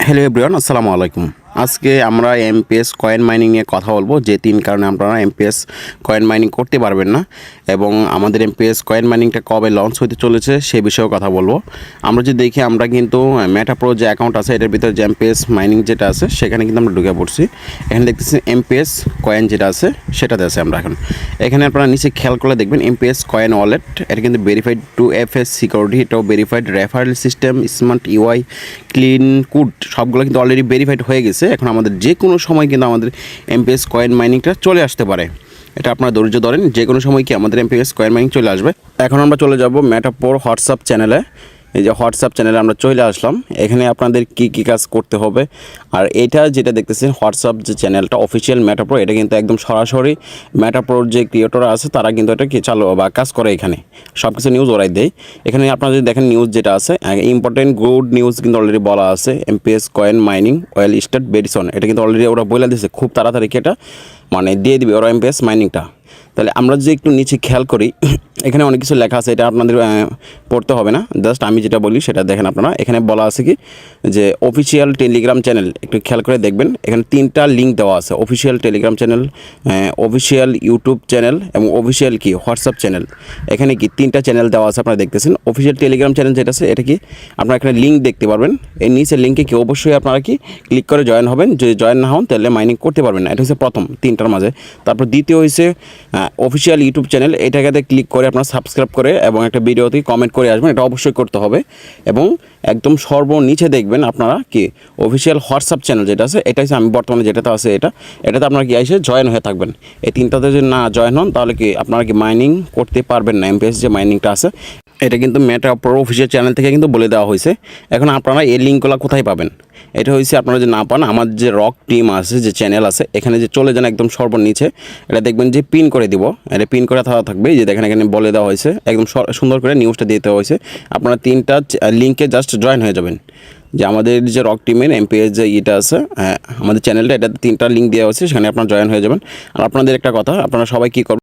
Hello everyone, আসসালামু আলাইকুম। আজকে আমরা এমপিএস কয়েন মাইনিং নিয়ে কথা বলবো, যে তিন কারণে আপনারা এমপিএস কয়েন মাইনিং করতে পারবেন না এবং আমাদের এমপিএস কয়েন মাইনিংটা কবে লঞ্চ হতে চলেছে সে বিষয়েও কথা বলবো। আমরা যদি দেখি, আমরা কিন্তু মেটাপ্রো যে অ্যাকাউন্ট আছে এটার ভিতরে যে এমপিএস মাইনিং যেটা আছে সেখানে কিন্তু আমরা ঢুকে পড়ছি। এখানে দেখতেছি এমপিএস কয়েন যেটা আছে সেটাতে আছে আমরা এখন। এখানে আপনারা নিচে খেয়াল করলে দেখবেন এমপিএস কয়েন ওয়ালেট, এটা কিন্তু ভেরিফাইড 2FS সিকিউরিটি, এটাও verified referral system, smart UI, clean code, সবগুলো কিন্তু অলরেডি ভেরিফাইড হয়ে গেছে। এখন আমাদের যে কোনো সময় কিন্তু আমাদের এমপিএস কয়েন মাইনিংটা চলে আসতে পারে। এটা আপনারা ধৈর্য ধরেন, যে কোনো সময় কি আমাদের এমপিএস কয়েন মাইনিং চলে আসবে। এখন আমরা চলে যাব মেটাপ্রোর হোয়াটসঅ্যাপ চ্যানেলে। এই যে হোয়াটসঅ্যাপ চ্যানেলে আমরা চলে আসলাম। এখানে আপনাদের কি কাজ করতে হবে, আর এটা যেটা দেখতেছেন হোয়াটসঅ্যাপ যে চ্যানেলটা অফিসিয়াল মেটাপ্রো, এটা কিন্তু একদম সরাসরি মেটাপ্রোর যে ক্রিয়েটররা আছে তারা কিন্তু এটা কি চালু বা কাজ করে, এখানে সব কিছু নিউজ ওরাই দেয়। এখানে আপনারা যদি দেখেন নিউজ যেটা আছে, ইম্পর্টেন্ট গুড নিউজ কিন্তু অলরেডি বলা আছে। MPS coin mining well start বেরিসন, এটা কিন্তু অলরেডি ওরা বলে দিয়েছে, খুব তাড়াতাড়ি এটা মানে দিয়ে দিবে ওরা এমপিএস মাইনিংটা। তাহলে আমরা যদি একটু নিচে খেয়াল করি, এখানে অনেক কিছু লেখা আছে, এটা আপনাদের পড়তে হবে না, জাস্ট আমি যেটা বলি সেটা দেখেন আপনারা। এখানে বলা আছে কি যে অফিসিয়াল টেলিগ্রাম চ্যানেল, একটু খেয়াল করে দেখবেন এখানে তিনটা লিঙ্ক দেওয়া আছে। Official Telegram channel, official YouTube channel এবং অফিসিয়াল কি হোয়াটসঅ্যাপ চ্যানেল। এখানে কি তিনটা চ্যানেল দেওয়া আছে আপনারা দেখতেছেন। অফিসিয়াল টেলিগ্রাম চ্যানেল যেটা আছে এটা কি আপনারা এখানে লিঙ্ক দেখতে পারবেন। এই নিচের লিঙ্কে কি অবশ্যই আপনারা কি ক্লিক করে জয়েন হবেন। যদি জয়েন না হন তাহলে মাইনিং করতে পারবেন না। এটা হচ্ছে প্রথম তিনটার মাঝে। তারপর দ্বিতীয় হয়েছে অফিসিয়াল ইউটিউব চ্যানেল, এটাকে ক্লিক করে আপনারা সাবস্ক্রাইব করে এবং একটা ভিডিওতে কমেন্ট করে আসবেন, এটা অবশ্যই করতে হবে। এবং একদম সর্বনিচে দেখবেন আপনারা কি অফিসিয়াল হোয়াটসঅ্যাপ চ্যানেল যেটা আছে, এটা হচ্ছে আমি বর্তমানে যেটাতে আছে এটাতে আপনারা কি এসে জয়েন হয়ে থাকবেন। এই তিনটাতে যদি না জয়েন হন তাহলে কি আপনারা কি মাইনিং করতে পারবেন না। এমপিএস যে মাইনিংটা আছে এটা কিন্তু মেটাপ্রো অফিসিয়াল চ্যানেল থেকে কিন্তু বলে দেওয়া হয়েছে। এখন আপনারা এই লিঙ্কগুলো কোথায় পাবেন, এটা হয়েছে আপনারা যদি না পান, আমার যে রক টিম আছে যে চ্যানেল আছে এখানে যে চলে যান একদম সর্বনিচে, এটা দেখবেন যে পিন করে দিব, এটা পিন করে থাকবে। যে দেখেন এখানে বলে দেওয়া হয়েছে, একদম সুন্দর করে নিউজটা দিতে হয়েছে। আপনারা তিনটা লিঙ্কে জাস্ট জয়েন হয়ে যাবেন। যে আমাদের যে রক টিমের এমপিএস যে ইটা আছে আমাদের চ্যানেলটা, এটাতে তিনটা লিঙ্ক দেওয়া হয়েছে, সেখানে আপনারা জয়েন হয়ে যাবেন। আর আপনাদের একটা কথা, আপনারা সবাই কী করবেন,